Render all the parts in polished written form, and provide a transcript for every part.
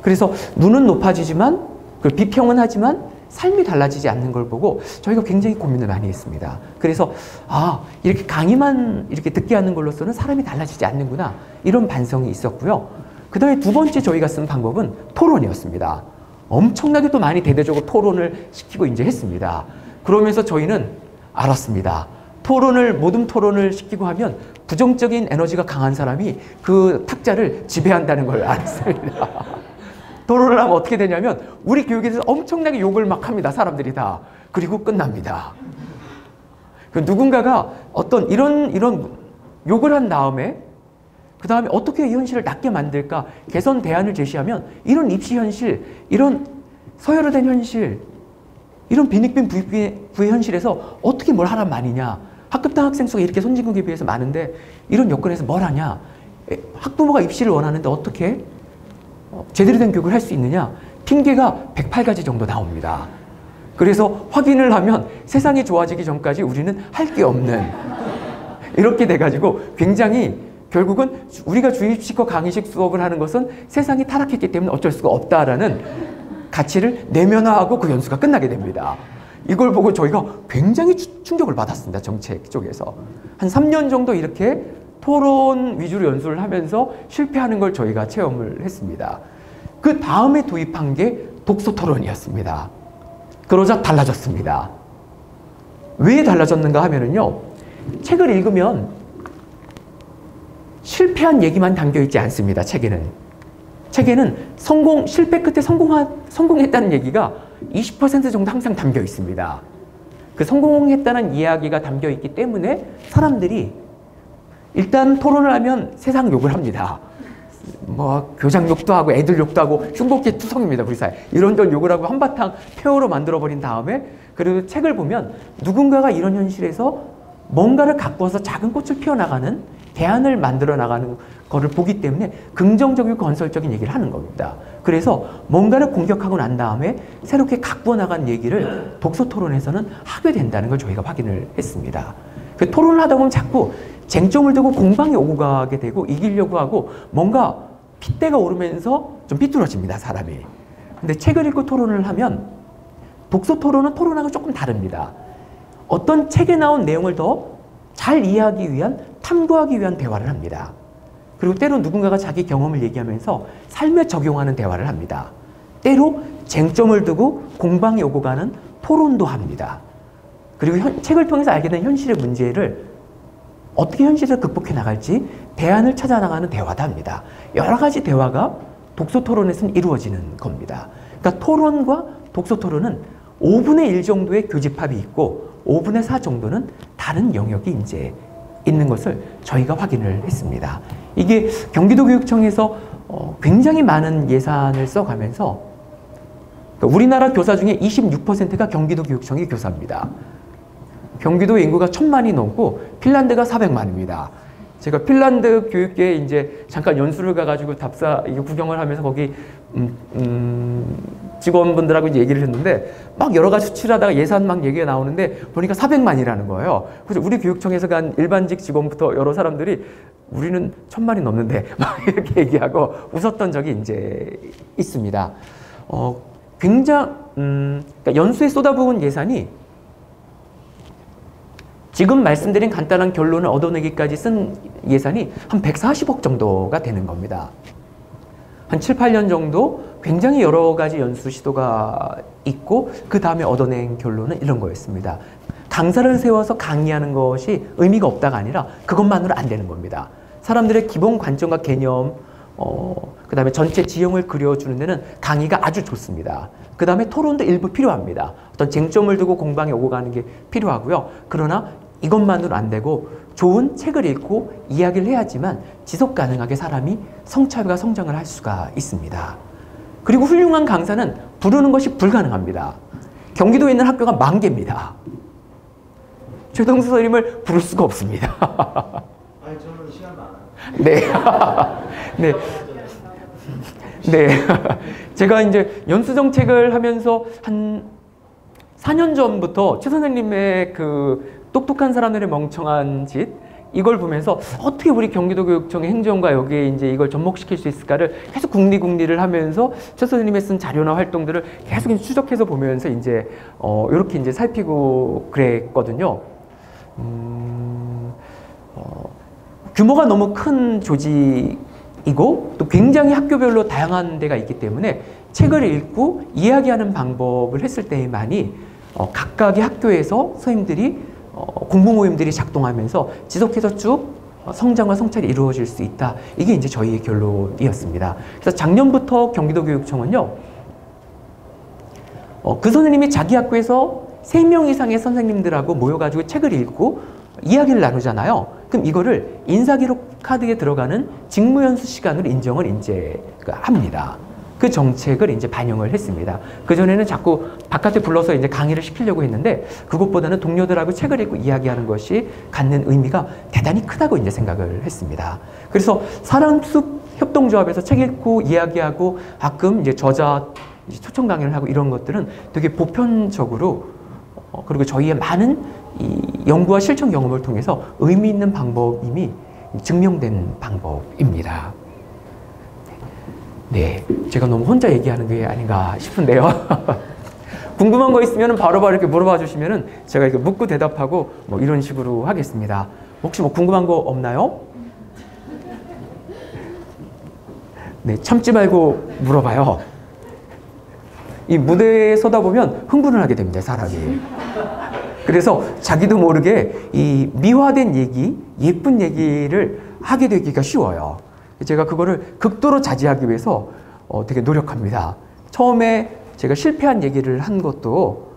그래서 눈은 높아지지만, 비평은 하지만 삶이 달라지지 않는 걸 보고 저희가 굉장히 고민을 많이 했습니다. 그래서 이렇게 강의만 이렇게 듣게 하는 걸로서는 사람이 달라지지 않는구나, 이런 반성이 있었고요. 그 다음에 두 번째 저희가 쓴 방법은 토론이었습니다. 엄청나게 또 많이 대대적으로 토론을 시키고 이제 했습니다. 그러면서 저희는 알았습니다. 모든 토론을 시키고 하면 부정적인 에너지가 강한 사람이 그 탁자를 지배한다는 걸 알았습니다. 토론을 하면 어떻게 되냐면 우리 교육에 대해서 엄청나게 욕을 막 합니다. 사람들이 다. 그리고 끝납니다. 누군가가 어떤 이런 욕을 한 다음에 그 다음에 어떻게 이 현실을 낫게 만들까 개선 대안을 제시하면 이런 입시 현실, 이런 서열화된 현실, 이런 빈익빈 부의 현실에서 어떻게 뭘 하란 말이냐. 학급당 학생 수가 이렇게 선진국에 비해서 많은데 이런 여건에서 뭘 하냐. 학부모가 입시를 원하는데 어떻게 제대로 된 교육을 할 수 있느냐. 핑계가 108가지 정도 나옵니다. 그래서 확인을 하면 세상이 좋아지기 전까지 우리는 할 게 없는, 이렇게 돼가지고 굉장히 결국은 우리가 주입식과 강의식 수업을 하는 것은 세상이 타락했기 때문에 어쩔 수가 없다라는 가치를 내면화하고 그 연수가 끝나게 됩니다. 이걸 보고 저희가 굉장히 충격을 받았습니다. 정책 쪽에서. 한 3년 정도 이렇게 토론 위주로 연수를 하면서 실패하는 걸 저희가 체험을 했습니다. 그 다음에 도입한 게 독서 토론이었습니다. 그러자 달라졌습니다. 왜 달라졌는가 하면은요, 책을 읽으면 실패한 얘기만 담겨있지 않습니다. 책에는 실패 끝에 성공했다는 얘기가 20% 정도 항상 담겨 있습니다. 그 성공했다는 이야기가 담겨 있기 때문에 사람들이 일단 토론을 하면 세상 욕을 합니다. 뭐 교장 욕도 하고 애들 욕도 하고 흉보기 투성입니다. 우리 사회. 이런저런 욕을 하고 한바탕 폐허로 만들어버린 다음에, 그리고 책을 보면 누군가가 이런 현실에서 뭔가를 갖고 와서 작은 꽃을 피워나가는, 대안을 만들어 나가는 거를 보기 때문에 긍정적이고 건설적인 얘기를 하는 겁니다. 그래서 뭔가를 공격하고 난 다음에 새롭게 갖고 나간 얘기를 독서 토론에서는 하게 된다는 걸 저희가 확인을 했습니다. 그 토론을 하다 보면 자꾸 쟁점을 두고 공방이 오고 가게 되고 이기려고 하고 뭔가 핏대가 오르면서 좀 삐뚤어집니다, 사람이. 근데 책을 읽고 토론을 하면 독서 토론은 토론하고 조금 다릅니다. 어떤 책에 나온 내용을 더 잘 이해하기 위한, 탐구하기 위한 대화를 합니다. 그리고 때로 누군가가 자기 경험을 얘기하면서 삶에 적용하는 대화를 합니다. 때로 쟁점을 두고 공방이 오고 가는 토론도 합니다. 그리고 책을 통해서 알게 된 현실의 문제를 어떻게 현실을 극복해 나갈지 대안을 찾아 나가는 대화도 합니다. 여러 가지 대화가 독서 토론에서는 이루어지는 겁니다. 그러니까 토론과 독서 토론은 5분의 1 정도의 교집합이 있고 5분의 4 정도는 다른 영역이 이제 있는 것을 저희가 확인을 했습니다. 이게 경기도교육청에서 굉장히 많은 예산을 써가면서 우리나라 교사 중에 26%가 경기도교육청의 교사입니다. 경기도 인구가 1000만이 넘고 핀란드가 400만입니다. 제가 핀란드 교육계에 이제 잠깐 연수를 가가지고 구경을 하면서 거기 직원분들하고 이제 얘기를 했는데 막 여러 가지 수치를 하다가 예산 막 얘기가 나오는데 보니까 400만이라는 거예요. 그래서 우리 교육청에서 간 일반직 직원부터 여러 사람들이 우리는 1000만이 넘는데 막 이렇게 얘기하고 웃었던 적이 이제 있습니다. 그러니까 연수에 쏟아부은 예산이 지금 말씀드린 간단한 결론을 얻어내기까지 쓴 예산이 한 140억 정도가 되는 겁니다. 한 7, 8년 정도 굉장히 여러 가지 연수 시도가 있고 그 다음에 얻어낸 결론은 이런 거였습니다. 강사를 세워서 강의하는 것이 의미가 없다가 아니라 그것만으로 안 되는 겁니다. 사람들의 기본 관점과 개념, 그 다음에 전체 지형을 그려주는 데는 강의가 아주 좋습니다. 그 다음에 토론도 일부 필요합니다. 어떤 쟁점을 두고 공방에 오고 가는 게 필요하고요. 그러나 이것만으로 안 되고 좋은 책을 읽고 이야기를 해야지만 지속 가능하게 사람이 성찰과 성장을 할 수가 있습니다. 그리고 훌륭한 강사는 부르는 것이 불가능합니다. 경기도에 있는 학교가 10,000개입니다. 최동수 선생님을 부를 수가 없습니다. 아니, 저는 시간 많아요. 네. 네. 제가 이제 연수정책을 하면서 한 4년 전부터 최 선생님의 그 똑똑한 사람들의 멍청한 짓, 이걸 보면서 어떻게 우리 경기도교육청의 행정과 여기에 이제 이걸 접목시킬 수 있을까를 계속 궁리를 하면서 최 선생님의 쓴 자료나 활동들을 계속 추적해서 보면서 이제 이렇게 이제 살피고 그랬거든요. 규모가 너무 큰 조직이고 또 굉장히 학교별로 다양한 데가 있기 때문에 책을 읽고 이야기하는 방법을 했을 때만이 각각의 학교에서 선생님들이 공부 모임들이 작동하면서 지속해서 쭉 성장과 성찰이 이루어질 수 있다. 이게 이제 저희의 결론이었습니다. 그래서 작년부터 경기도교육청은요, 그 선생님이 자기 학교에서 3명 이상의 선생님들하고 모여가지고 책을 읽고 이야기를 나누잖아요. 그럼 이거를 인사기록 카드에 들어가는 직무연수 시간으로 인정을 이제 합니다. 그 정책을 이제 반영을 했습니다. 그전에는 자꾸 바깥에 불러서 이제 강의를 시키려고 했는데 그것보다는 동료들하고 책을 읽고 이야기하는 것이 갖는 의미가 대단히 크다고 이제 생각을 했습니다. 그래서 사랑숲 협동조합에서 책 읽고 이야기하고 가끔 이제 저자 초청 강연을 하고 이런 것들은 되게 보편적으로 그리고 저희의 많은 이 연구와 실천 경험을 통해서 의미 있는 방법임이 증명된 방법입니다. 네, 제가 너무 혼자 얘기하는 게 아닌가 싶은데요. 궁금한 거 있으면 바로바로 이렇게 물어봐 주시면 제가 이렇게 묻고 대답하고 뭐 이런 식으로 하겠습니다. 혹시 뭐 궁금한 거 없나요? 네, 참지 말고 물어봐요. 이 무대에 서다 보면 흥분을 하게 됩니다, 사람이. 그래서 자기도 모르게 이 미화된 얘기, 예쁜 얘기를 하게 되기가 쉬워요. 제가 그거를 극도로 자제하기 위해서 되게 노력합니다. 처음에 제가 실패한 얘기를 한 것도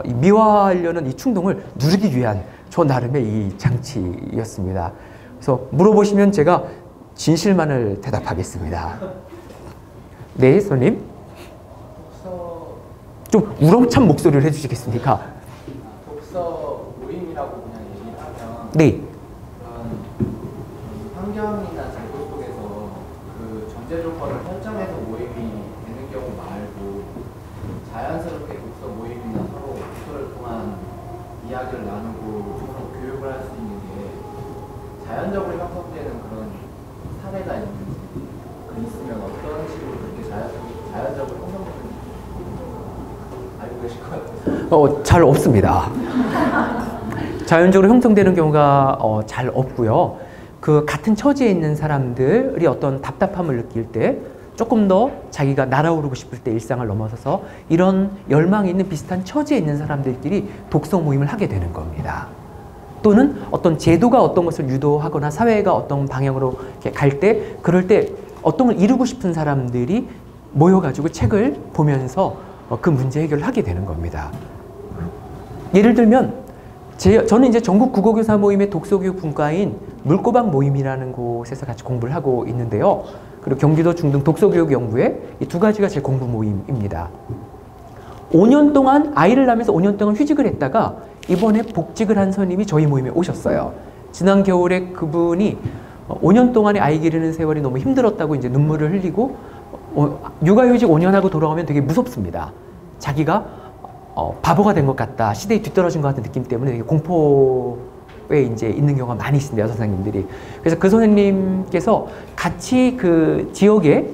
이 미화하려는 이 충동을 누르기 위한 저 나름의 이 장치였습니다. 그래서 물어보시면 제가 진실만을 대답하겠습니다. 네, 손님. 좀 우렁찬 목소리를 해주시겠습니까? 독서 모임이라고 그냥 얘기를 하면 네. 환경이나 제도 속에서 그 전제 조건을 설정해서 모임이 되는 경우 말고 자연스럽게 독서 모임이나 서로 독서를 통한 이야기를 나누고 서로 교육을 할 수 있는 게 자연적으로 형성되는 그런 사례가 있는지 있으면 어떤 식으로 그렇게 자연적으로 형성되는지 알고 계실 것 같아요. 잘 없습니다. 자연적으로 형성되는 경우가 잘 없고요. 그 같은 처지에 있는 사람들이 어떤 답답함을 느낄 때 조금 더 자기가 날아오르고 싶을 때 일상을 넘어서서 이런 열망이 있는 비슷한 처지에 있는 사람들끼리 독서 모임을 하게 되는 겁니다. 또는 어떤 제도가 어떤 것을 유도하거나 사회가 어떤 방향으로 갈 때 그럴 때 어떤 걸 이루고 싶은 사람들이 모여가지고 책을 보면서 그 문제 해결을 하게 되는 겁니다. 예를 들면 저는 이제 전국 국어교사 모임의 독서교육 분과인 물고방 모임이라는 곳에서 같이 공부를 하고 있는데요. 그리고 경기도 중등 독서교육연구회 이 두 가지가 제 공부 모임입니다. 5년 동안 아이를 낳으면서 5년 동안 휴직을 했다가 이번에 복직을 한 선임이 저희 모임에 오셨어요. 지난 겨울에 그분이 5년 동안의 아이 기르는 세월이 너무 힘들었다고 이제 눈물을 흘리고 육아휴직 5년 하고 돌아오면 되게 무섭습니다. 자기가 바보가 된 것 같다, 시대에 뒤떨어진 것 같은 느낌 때문에 되게 공포에 이제 있는 경우가 많이 있습니다, 선생님들이. 그래서 그 선생님께서 같이 그 지역에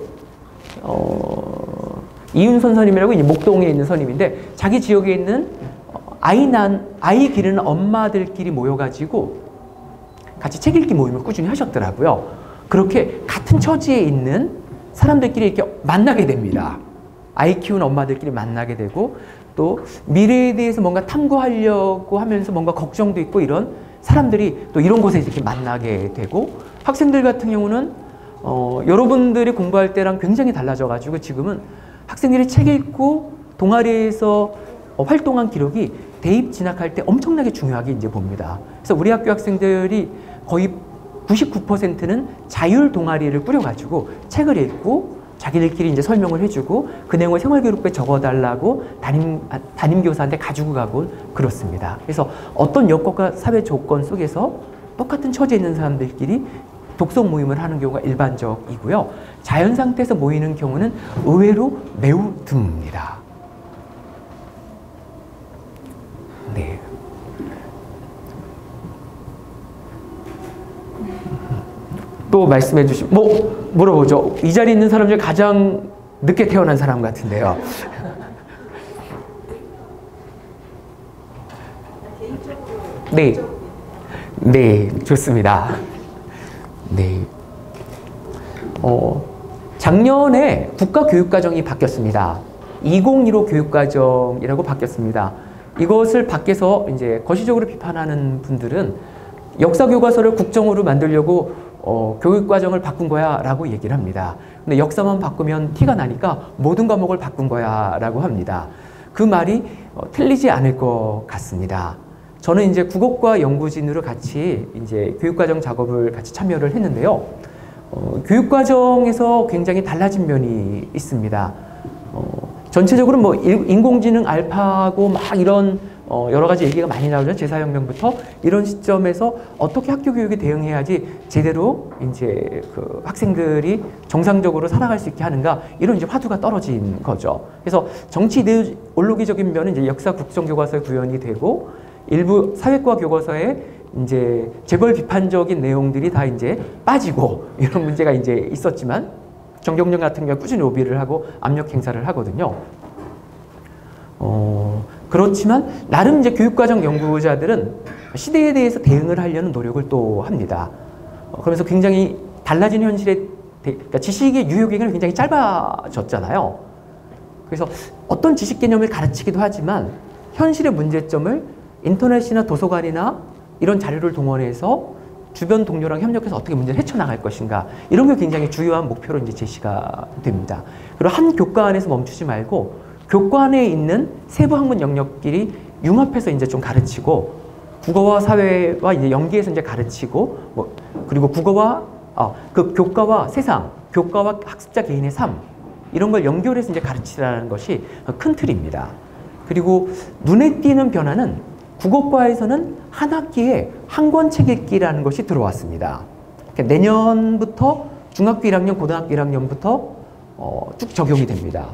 이윤선 선생님이라고 이제 목동에 있는 선생님인데 자기 지역에 있는 아이 기르는 엄마들끼리 모여가지고 같이 책 읽기 모임을 꾸준히 하셨더라고요. 그렇게 같은 처지에 있는 사람들끼리 이렇게 만나게 됩니다. 아이 키우는 엄마들끼리 만나게 되고 또 미래에 대해서 뭔가 탐구하려고 하면서 뭔가 걱정도 있고 이런 사람들이 또 이런 곳에 이렇게 만나게 되고 학생들 같은 경우는 여러분들이 공부할 때랑 굉장히 달라져가지고 지금은 학생들이 책 읽고 동아리에서 활동한 기록이 대입 진학할 때 엄청나게 중요하게 이제 봅니다. 그래서 우리 학교 학생들이 거의 99%는 자율 동아리를 꾸려가지고 책을 읽고 자기들끼리 이제 설명을 해주고 그 내용을 생활기록부에 적어달라고 담임교사한테 가지고 가고 그렇습니다. 그래서 어떤 여건과 사회 조건 속에서 똑같은 처지에 있는 사람들끼리 독서 모임을 하는 경우가 일반적이고요. 자연 상태에서 모이는 경우는 의외로 매우 드뭅니다. 네. 또 말씀해 주시면 물어보죠. 이 자리에 있는 사람 중에 가장 늦게 태어난 사람 같은데요. 네. 네, 좋습니다. 네. 작년에 국가교육과정이 바뀌었습니다. 2015 교육과정이라고 바뀌었습니다. 이것을 밖에서 이제 거시적으로 비판하는 분들은 역사교과서를 국정으로 만들려고 교육과정을 바꾼 거야 라고 얘기를 합니다. 근데 역사만 바꾸면 티가 나니까 모든 과목을 바꾼 거야 라고 합니다. 그 말이 틀리지 않을 것 같습니다. 저는 이제 국어과 연구진으로 같이 이제 교육과정 작업을 같이 참여를 했는데요. 교육과정에서 굉장히 달라진 면이 있습니다. 전체적으로 뭐 인공지능 알파고 막 이런 여러 가지 얘기가 많이 나오죠. 제4혁명부터 이런 시점에서 어떻게 학교 교육에 대응해야지 제대로 이제 그 학생들이 정상적으로 살아갈 수 있게 하는가 이런 이제 화두가 떨어진 거죠. 그래서 정치 이데올로기적인 면은 이제 역사 국정교과서에 구현이 되고 일부 사회과 교과서에 이제 재벌 비판적인 내용들이 다 이제 빠지고 이런 문제가 이제 있었지만 정경련 같은 경우 꾸준히 로비를 하고 압력 행사를 하거든요. 그렇지만 나름 이제 교육과정 연구자들은 시대에 대해서 대응을 하려는 노력을 또 합니다. 그러면서 굉장히 달라진 현실에 그러니까 지식의 유효 기간이 굉장히 짧아졌잖아요. 그래서 어떤 지식 개념을 가르치기도 하지만 현실의 문제점을 인터넷이나 도서관이나 이런 자료를 동원해서 주변 동료랑 협력해서 어떻게 문제를 헤쳐나갈 것인가 이런 게 굉장히 주요한 목표로 이제 제시가 됩니다. 그리고 한 교과 안에서 멈추지 말고 교과 안에 있는 세부 학문 영역끼리 융합해서 이제 좀 가르치고 국어와 사회와 이제 연계해서 이제 가르치고 그리고 국어와 그 교과와 세상, 교과와 학습자 개인의 삶 이런 걸 연결해서 이제 가르치라는 것이 큰 틀입니다. 그리고 눈에 띄는 변화는 국어과에서는 한 학기에 한 권 책 읽기라는 것이 들어왔습니다. 그러니까 내년부터 중학교 1학년, 고등학교 1학년부터 쭉 적용이 됩니다.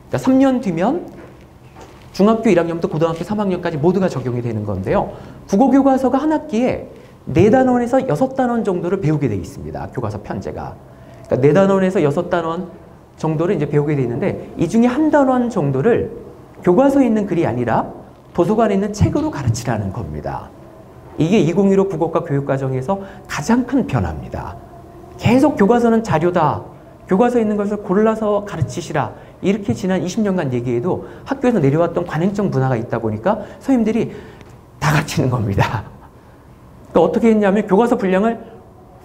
그러니까 3년 뒤면 중학교 1학년부터 고등학교 3학년까지 모두가 적용이 되는 건데요. 국어교과서가 한 학기에 4단원에서 6단원 정도를 배우게 되어 있습니다. 교과서 편제가. 그러니까 4단원에서 6단원 정도를 이제 배우게 되어 있는데 이 중에 한 단원 정도를 교과서에 있는 글이 아니라 도서관에 있는 책으로 가르치라는 겁니다. 이게 2015 국어과 교육과정에서 가장 큰 변화입니다. 계속 교과서는 자료다. 교과서에 있는 것을 골라서 가르치시라. 이렇게 지난 20년간 얘기해도 학교에서 내려왔던 관행적 문화가 있다 보니까 선생님들이 다 가르치는 겁니다. 그러니까 어떻게 했냐면 교과서 분량을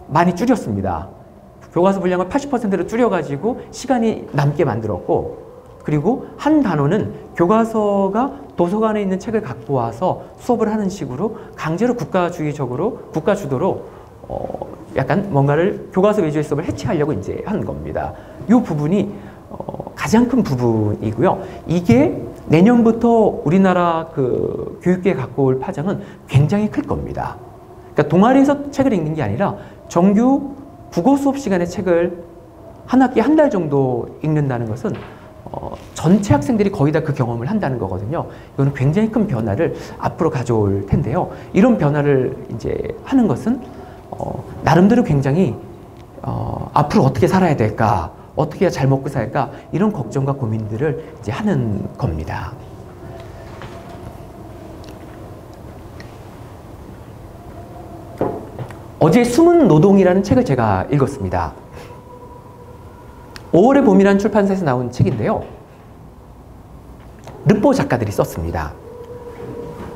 많이 줄였습니다. 교과서 분량을 80%로 줄여가지고 시간이 남게 만들었고 그리고 한 단원은 교과서가 도서관에 있는 책을 갖고 와서 수업을 하는 식으로 강제로 국가주의적으로 국가주도로 약간 뭔가를 교과서 위주의 수업을 해체하려고 이제 한 겁니다. 이 부분이 가장 큰 부분이고요. 이게 내년부터 우리나라 그 교육계에 갖고 올 파장은 굉장히 클 겁니다. 그러니까 동아리에서 책을 읽는 게 아니라 정규 국어 수업 시간에 책을 한 학기에 한 달 정도 읽는다는 것은 전체 학생들이 거의 다 그 경험을 한다는 거거든요. 이거는 굉장히 큰 변화를 앞으로 가져올 텐데요. 이런 변화를 이제 하는 것은 나름대로 굉장히 앞으로 어떻게 살아야 될까, 어떻게 해야 잘 먹고 살까 이런 걱정과 고민들을 이제 하는 겁니다. 어제 숨은 노동이라는 책을 제가 읽었습니다. 5월의 봄이라는 출판사에서 나온 책인데요. 르포 작가들이 썼습니다.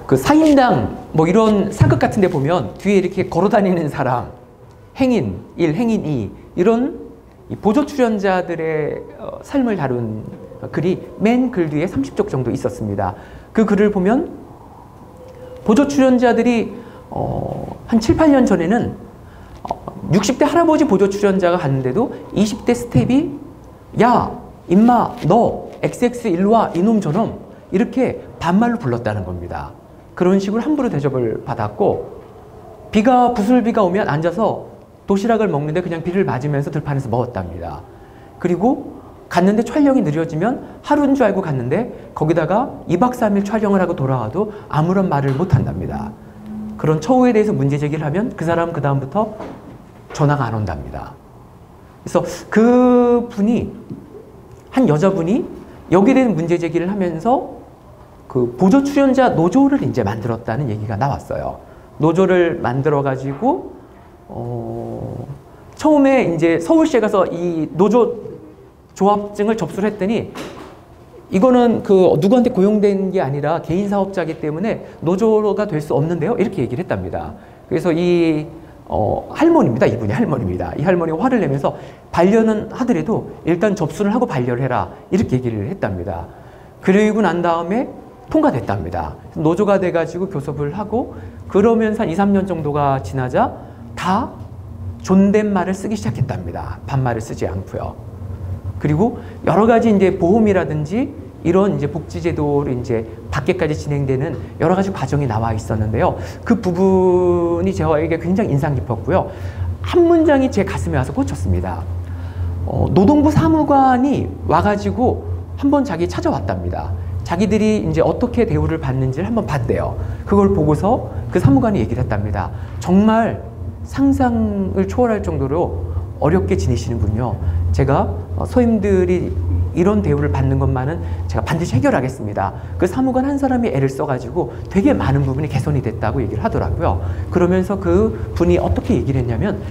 그 사인당 뭐 이런 사극 같은 데 보면 뒤에 이렇게 걸어다니는 사람, 행인 1, 행인 2 이런 보조 출연자들의 삶을 다룬 글이 맨 글 뒤에 30쪽 정도 있었습니다. 그 글을 보면 보조 출연자들이 한 7, 8년 전에는 60대 할아버지 보조 출연자가 갔는데도 20대 스텝이 야, 임마, 너 XX 일로와 이놈 저놈 이렇게 반말로 불렀다는 겁니다. 그런 식으로 함부로 대접을 받았고 부슬비가 오면 앉아서 도시락을 먹는데 그냥 비를 맞으면서 들판에서 먹었답니다. 그리고 갔는데 촬영이 느려지면 하루인 줄 알고 갔는데 거기다가 2박 3일 촬영을 하고 돌아와도 아무런 말을 못 한답니다. 그런 처우에 대해서 문제 제기를 하면 그 사람은 그 다음부터 전화가 안 온답니다. 그래서 그 분이, 한 여자분이 여기에 대한 문제 제기를 하면서 그 보조 출연자 노조를 이제 만들었다는 얘기가 나왔어요. 노조를 만들어가지고, 처음에 이제 서울시에 가서 이 노조 조합증을 접수를 했더니 이거는 그 누구한테 고용된 게 아니라 개인 사업자이기 때문에 노조가 될 수 없는데요. 이렇게 얘기를 했답니다. 그래서 이 할머니입니다. 이분이 할머니입니다. 이 할머니가 화를 내면서 반려는 하더라도 일단 접수를 하고 반려를 해라. 이렇게 얘기를 했답니다. 그리고 난 다음에 통과됐답니다. 노조가 돼가지고 교섭을 하고 그러면서 한 2, 3년 정도가 지나자 다 존댓말을 쓰기 시작했답니다. 반말을 쓰지 않고요. 그리고 여러 가지 이제 보험이라든지 이런 이제 복지제도를 이제 받게까지 진행되는 여러 가지 과정이 나와 있었는데요. 그 부분이 저에게 굉장히 인상 깊었고요. 한 문장이 제 가슴에 와서 꽂혔습니다. 노동부 사무관이 와가지고 한번 자기 찾아왔답니다. 자기들이 이제 어떻게 대우를 받는지를 한번 봤대요. 그걸 보고서 그 사무관이 얘기를 했답니다. 정말 상상을 초월할 정도로 어렵게 지내시는군요. 제가 소임들이 이런 대우를 받는 것만은 제가 반드시 해결하겠습니다. 그 사무관 한 사람이 애를 써가지고 되게 많은 부분이 개선이 됐다고 얘기를 하더라고요. 그러면서 그 분이 어떻게 얘기를 했냐면